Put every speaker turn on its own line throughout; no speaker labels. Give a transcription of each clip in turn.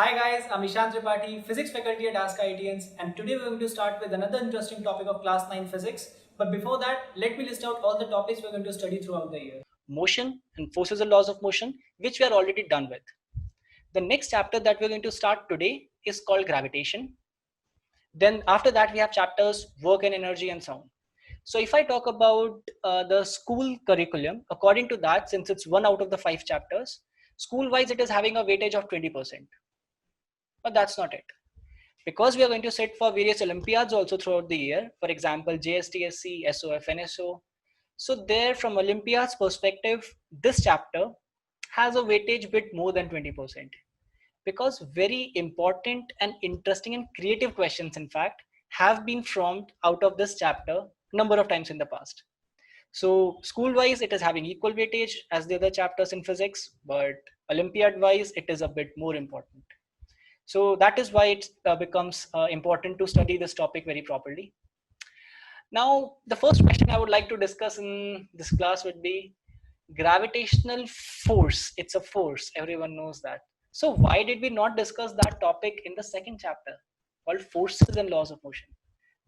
Hi guys, I'm Ishan Tripathi, Physics faculty at Ask IITians, and today we're going to start with another interesting topic of Class 9 Physics. But before that, let me list out all the topics we're going to study throughout the year.
Motion and forces and laws of motion, which we are already done with. The next chapter that we're going to start today is called gravitation. Then after that, we have chapters work and energy and sound. So if I talk about the school curriculum, according to that, since it's one out of the 5 chapters, school-wise, it is having a weightage of 20%. But that's not it. Because we are going to sit for various Olympiads also throughout the year, for example, JSTSC, SOF, NSO. So there, from Olympiad's perspective, this chapter has a weightage bit more than 20%, because very important and interesting and creative questions, in fact, have been formed out of this chapter number of times in the past. So school-wise, it is having equal weightage as the other chapters in physics, but Olympiad-wise, it is a bit more important. So that is why it becomes important to study this topic very properly. Now, the first question I would like to discuss in this class would be gravitational force. It's a force, everyone knows that. So why did we not discuss that topic in the second chapter called forces and laws of motion?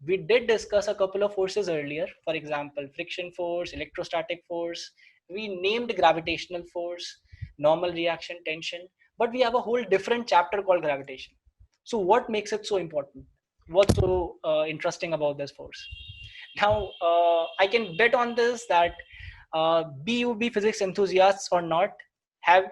We did discuss a couple of forces earlier, for example, friction force, electrostatic force. We named gravitational force, normal reaction, tension, but we have a whole different chapter called gravitation. So what makes it so important? What's so interesting about this force? Now, I can bet on this that be you be physics enthusiasts or not, have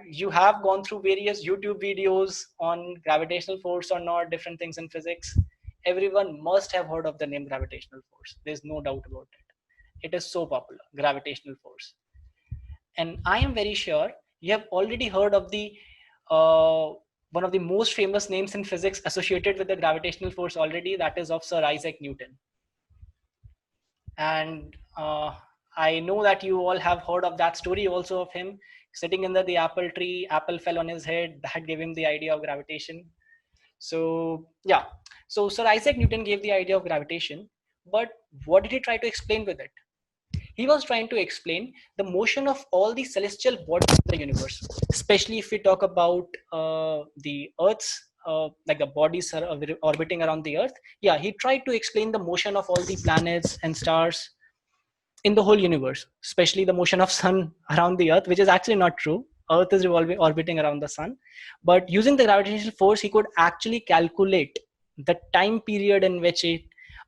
gone through various YouTube videos on gravitational force or not, different things in physics. Everyone must have heard of the name gravitational force. There's no doubt about it. It is so popular, gravitational force. And I am very sure you have already heard of the one of the most famous names in physics associated with the gravitational force already, that is of Sir Isaac Newton. And I know that you all have heard of that story also of him sitting under the apple tree. Apple fell on his head. That gave him the idea of gravitation. So yeah, so Sir Isaac Newton gave the idea of gravitation, but what did he try to explain with it? He was trying to explain the motion of all the celestial bodies in the universe, especially if we talk about the Earth's like the bodies are orbiting around the Earth. Yeah, he tried to explain the motion of all the planets and stars in the whole universe, especially the motion of sun around the Earth, which is actually not true. Earth is revolving, orbiting around the sun, but using the gravitational force, he could actually calculate the time period in which it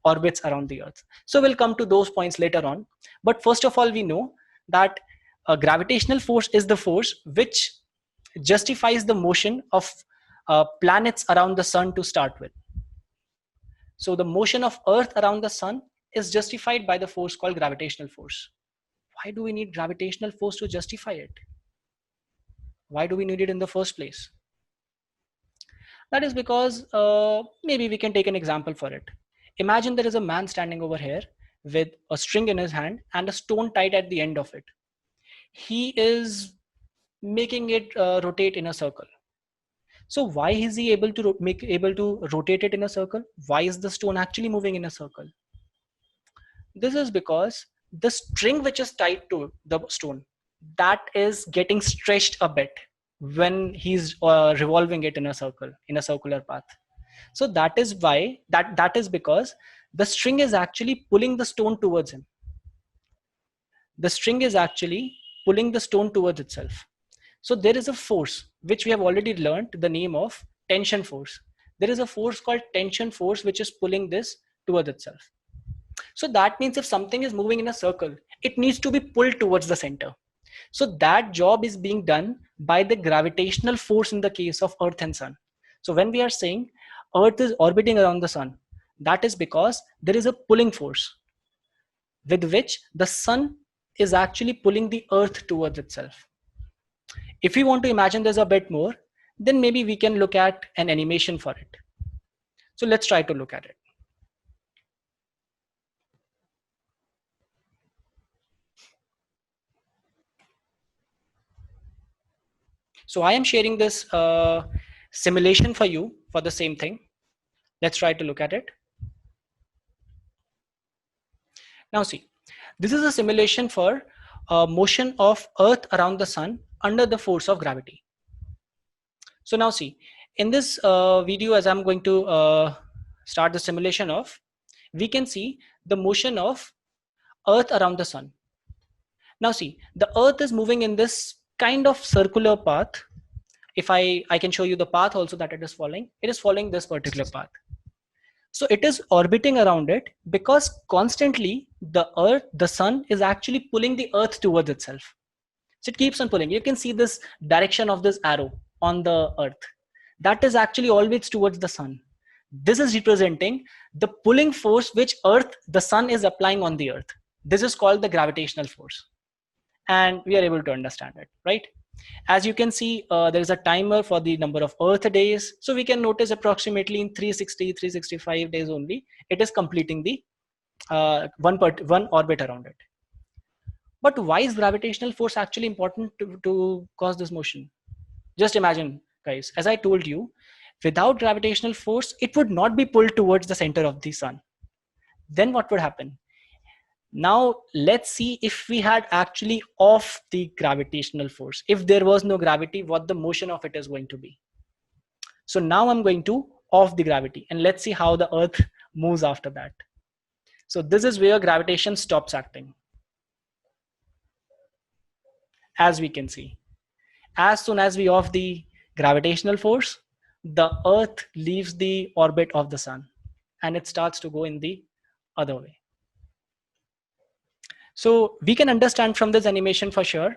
orbits around the Earth. So we'll come to those points later on. But first of all, we know that a gravitational force is the force which justifies the motion of planets around the sun to start with. So the motion of Earth around the sun is justified by the force called gravitational force. Why do we need gravitational force to justify it? Why do we need it in the first place? That is because maybe we can take an example for it. Imagine there is a man standing over here with a string in his hand and a stone tied at the end of it. He is making it rotate in a circle. So why is he able to rotate it in a circle? Why is the stone actually moving in a circle? This is because the string which is tied to the stone, that is getting stretched a bit when he's revolving it in a circle, in a circular path. So that is why that is because the string is actually pulling the stone towards him. The string is actually pulling the stone towards itself. So there is a force which we have already learned the name of tension force. There is a force called tension force which is pulling this towards itself. So that means if something is moving in a circle, it needs to be pulled towards the center. So that job is being done by the gravitational force in the case of Earth and Sun. So when we are saying Earth is orbiting around the Sun, that is because there is a pulling force with which the Sun is actually pulling the Earth towards itself. If we want to imagine there's a bit more, then maybe we can look at an animation for it. So let's try to look at it. So I am sharing this simulation for you for the same thing. Let's try to look at it. Now see, this is a simulation for motion of Earth around the Sun under the force of gravity. So now see, in this video, as I'm going to start the simulation of, we can see the motion of Earth around the sun. Now see, the Earth is moving in this kind of circular path. If I can show you the path also that it is following this particular path. So it is orbiting around it because constantly the sun is actually pulling the Earth towards itself. So it keeps on pulling. You can see this direction of this arrow on the Earth. That is actually always towards the sun. This is representing the pulling force which the sun is applying on the Earth. This is called the gravitational force. And we are able to understand it, right? As you can see, there is a timer for the number of Earth days. So we can notice approximately in 360, 365 days only, it is completing the one orbit around it. But why is gravitational force actually important to cause this motion? Just imagine, guys, as I told you, without gravitational force, it would not be pulled towards the center of the sun. Then what would happen? Now let's see if we had actually off the gravitational force. If there was no gravity, what the motion of it is going to be. So now I'm going to off the gravity and let's see how the Earth moves after that. So this is where gravitation stops acting. As we can see, as soon as we off the gravitational force, the Earth leaves the orbit of the sun and it starts to go in the other way. So we can understand from this animation for sure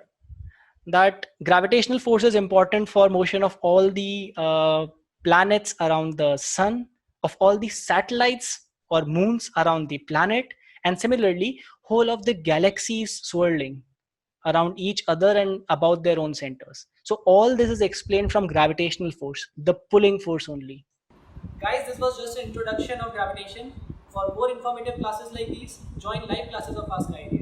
that gravitational force is important for motion of all the planets around the sun, of all the satellites or moons around the planet, and similarly whole of the galaxies swirling around each other and about their own centers. So all this is explained from gravitational force, the pulling force only.
Guys, this was just an introduction of gravitation. For more informative classes like these, join live classes of Ask Ideas.